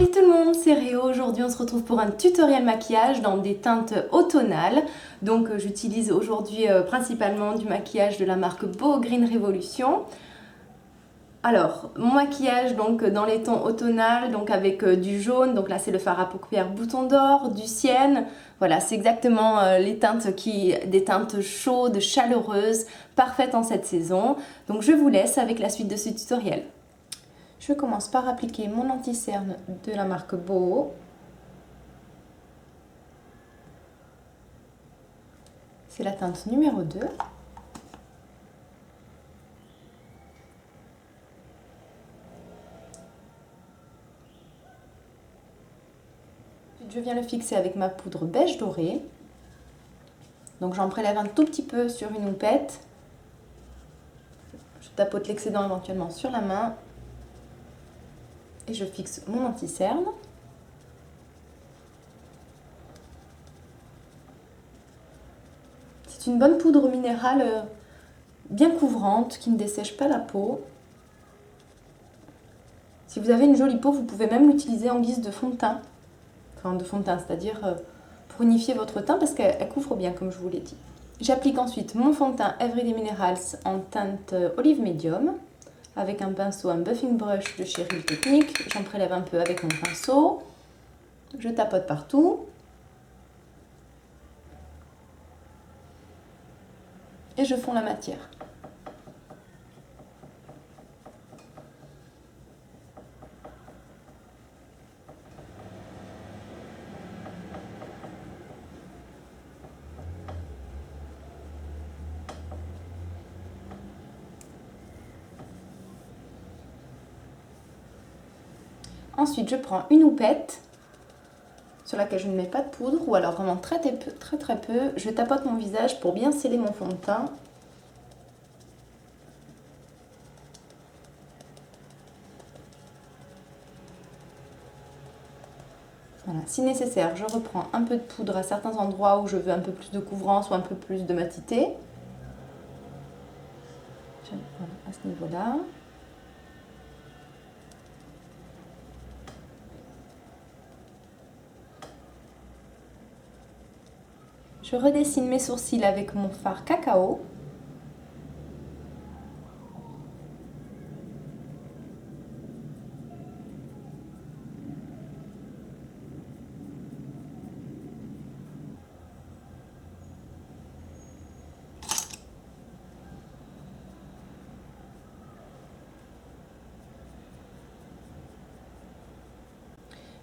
Salut tout le monde, c'est Réo. Aujourd'hui on se retrouve pour un tutoriel maquillage dans des teintes automnales. Donc j'utilise aujourd'hui principalement du maquillage de la marque Beau Green Revolution. Alors, mon maquillage donc dans les tons automnales, donc avec du jaune, donc là c'est le fard à paupières bouton d'or, du ciel. Voilà, c'est exactement des teintes chaudes, chaleureuses, parfaites en cette saison. Donc je vous laisse avec la suite de ce tutoriel. Je commence par appliquer mon anti-cerne de la marque Beau. C'est la teinte numéro 2. Je viens le fixer avec ma poudre beige doré. Donc j'en prélève un tout petit peu sur une houppette. Je tapote l'excédent éventuellement sur la main. Et je fixe mon anti-cerne. C'est une bonne poudre minérale bien couvrante qui ne dessèche pas la peau. Si vous avez une jolie peau, vous pouvez même l'utiliser en guise de fond de teint. Enfin de fond de teint, c'est-à-dire pour unifier votre teint parce qu'elle couvre bien comme je vous l'ai dit. J'applique ensuite mon fond de teint Everyday Minerals en teinte olive médium avec un pinceau, un buffing brush de chez Real Technique. J'en prélève un peu avec mon pinceau. Je tapote partout. Et je fonds la matière. Ensuite, je prends une houppette sur laquelle je ne mets pas de poudre ou alors vraiment très peu. Je tapote mon visage pour bien sceller mon fond de teint. Voilà. Si nécessaire, je reprends un peu de poudre à certains endroits où je veux un peu plus de couvrance ou un peu plus de matité. Voilà, à ce niveau-là. Je redessine mes sourcils avec mon fard cacao.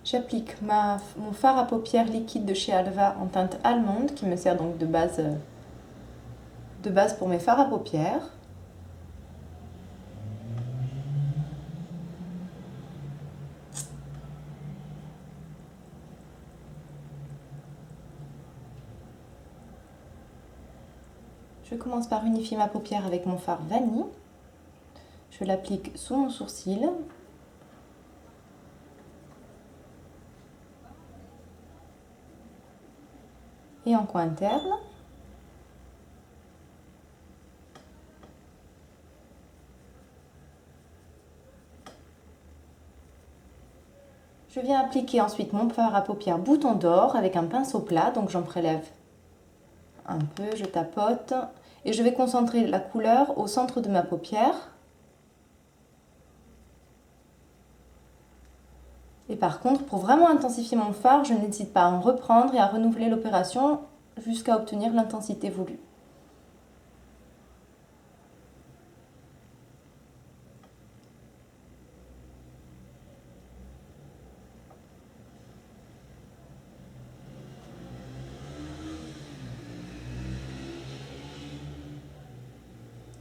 J'applique mon fard à paupières liquide de chez Alva en teinte allemande qui me sert donc de base pour mes fards à paupières. Je commence par unifier ma paupière avec mon fard vanille. Je l'applique sous mon sourcil. Et en coin interne. Je viens appliquer ensuite mon fard à paupières bouton d'or avec un pinceau plat, donc j'en prélève un peu, je tapote et je vais concentrer la couleur au centre de ma paupière. Et par contre, pour vraiment intensifier mon fard, je n'hésite pas à en reprendre et à renouveler l'opération jusqu'à obtenir l'intensité voulue.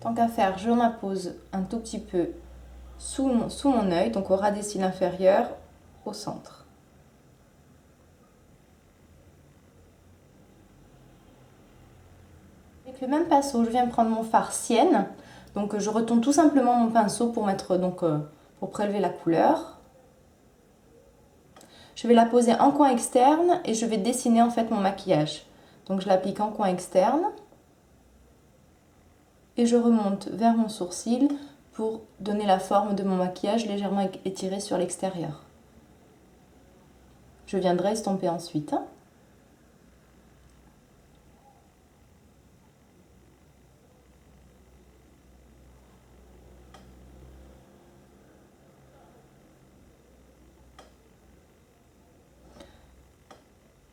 Tant qu'à faire, je m'appose un tout petit peu sous mon œil, donc au ras des cils inférieurs, au centre. Avec le même pinceau, je viens prendre mon fard Sienne. Donc je retourne tout simplement mon pinceau pour pour prélever la couleur. Je vais la poser en coin externe et je vais dessiner en fait mon maquillage. Donc je l'applique en coin externe et je remonte vers mon sourcil pour donner la forme de mon maquillage légèrement étiré sur l'extérieur. Je viendrai estomper ensuite.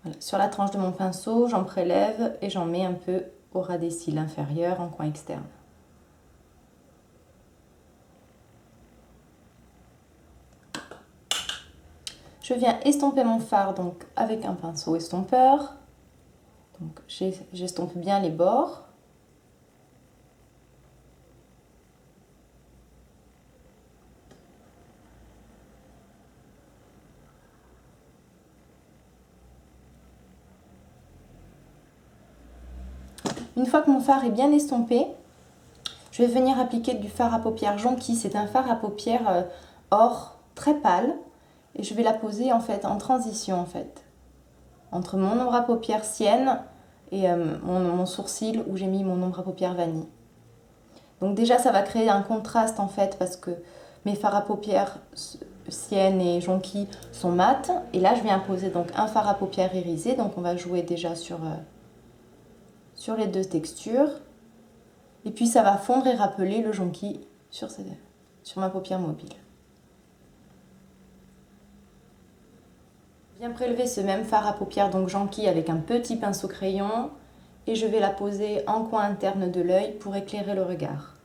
Voilà. Sur la tranche de mon pinceau, j'en prélève et j'en mets un peu au ras des cils inférieurs en coin externe. Je viens estomper mon fard donc avec un pinceau estompeur. Donc j'estompe bien les bords. Une fois que mon fard est bien estompé, je vais venir appliquer du fard à paupières Jonquille. C'est un fard à paupières or très pâle et je vais la poser en fait en transition en fait entre mon ombre à paupières Sienne et mon sourcil où j'ai mis mon ombre à paupières vanille. Donc déjà ça va créer un contraste en fait parce que mes fards à paupières Sienne et Jonquille sont mat et là je viens poser donc un fard à paupières irisé, donc on va jouer déjà sur les deux textures. Et puis ça va fondre et rappeler le jonquille sur ma paupière mobile. Je viens prélever ce même fard à paupières, donc jonquille, avec un petit pinceau crayon. Et je vais la poser en coin interne de l'œil pour éclairer le regard.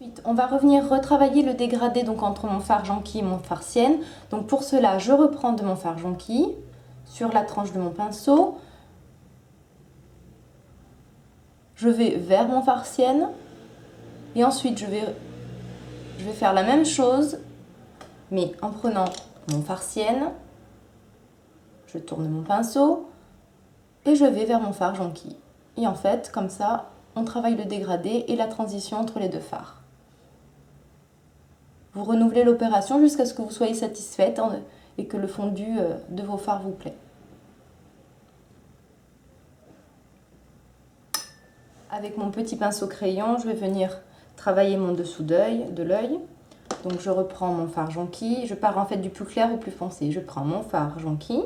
Ensuite, on va revenir retravailler le dégradé donc entre mon fard jonquille et mon fard Sienne. Donc pour cela, je reprends de mon fard jonquille sur la tranche de mon pinceau. Je vais vers mon fard Sienne et ensuite je vais faire la même chose mais en prenant mon fard Sienne, je tourne mon pinceau et je vais vers mon fard jonquille. Et en fait, comme ça, on travaille le dégradé et la transition entre les deux fards. Vous renouvelez l'opération jusqu'à ce que vous soyez satisfaite et que le fondu de vos fards vous plaît. Avec mon petit pinceau crayon, je vais venir travailler mon dessous de l'œil. Donc je reprends mon fard jonquille, je pars en fait du plus clair au plus foncé. Je prends mon fard jonquille,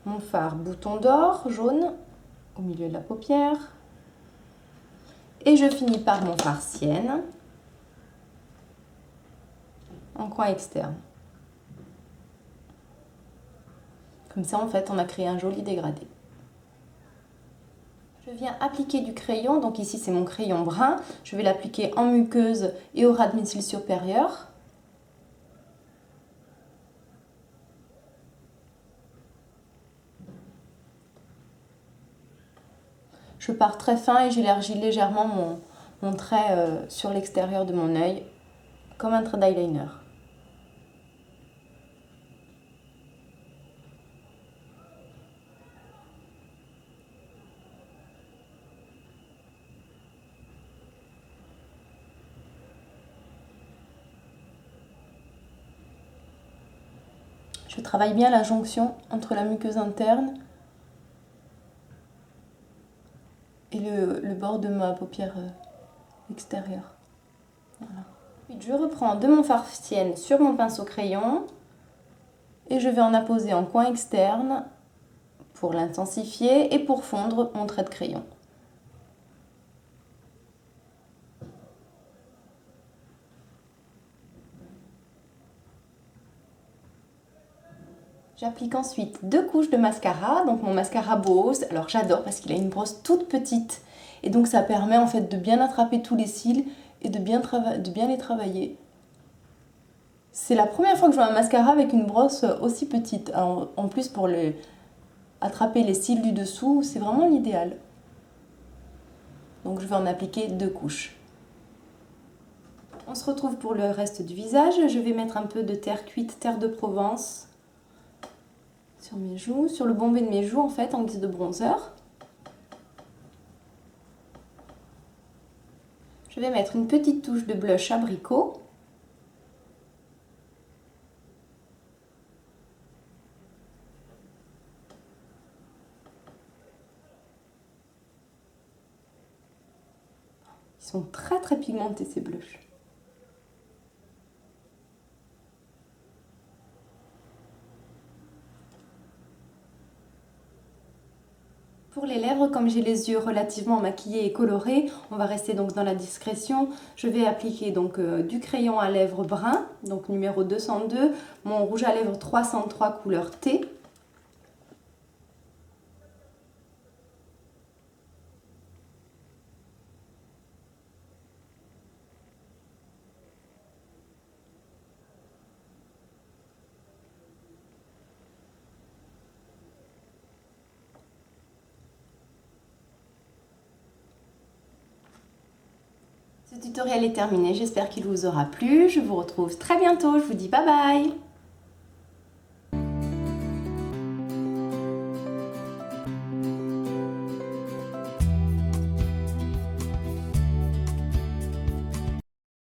mon fard bouton d'or jaune au milieu de la paupière et je finis par mon fard Sienne en coin externe. Comme ça en fait on a créé un joli dégradé. Je viens appliquer du crayon, donc ici c'est mon crayon brun, je vais l'appliquer en muqueuse et au ras de mes cils supérieurs. Je pars très fin et j'élargis légèrement mon trait sur l'extérieur de mon œil, comme un trait d'eyeliner. Je travaille bien la jonction entre la muqueuse interne et le bord de ma paupière extérieure. Voilà. Puis je reprends de mon fard Sienne sur mon pinceau crayon et je vais en apposer en coin externe pour l'intensifier et pour fondre mon trait de crayon. J'applique ensuite 2 couches de mascara, donc mon mascara Bose. Alors j'adore parce qu'il a une brosse toute petite et donc ça permet en fait de bien attraper tous les cils et de bien les travailler. C'est la première fois que je vois un mascara avec une brosse aussi petite. Alors, en plus pour attraper les cils du dessous, c'est vraiment l'idéal. Donc je vais en appliquer 2 couches. On se retrouve pour le reste du visage. Je vais mettre un peu de terre cuite, terre de Provence sur mes joues, sur le bombé de mes joues en fait en guise de bronzer. Je vais mettre une petite touche de blush abricot. Ils sont très très pigmentés ces blushs. Pour les lèvres, comme j'ai les yeux relativement maquillés et colorés, on va rester donc dans la discrétion. Je vais appliquer donc du crayon à lèvres brun, donc numéro 202, mon rouge à lèvres 303 couleur thé. Ce tutoriel est terminé, j'espère qu'il vous aura plu. Je vous retrouve très bientôt, je vous dis bye bye!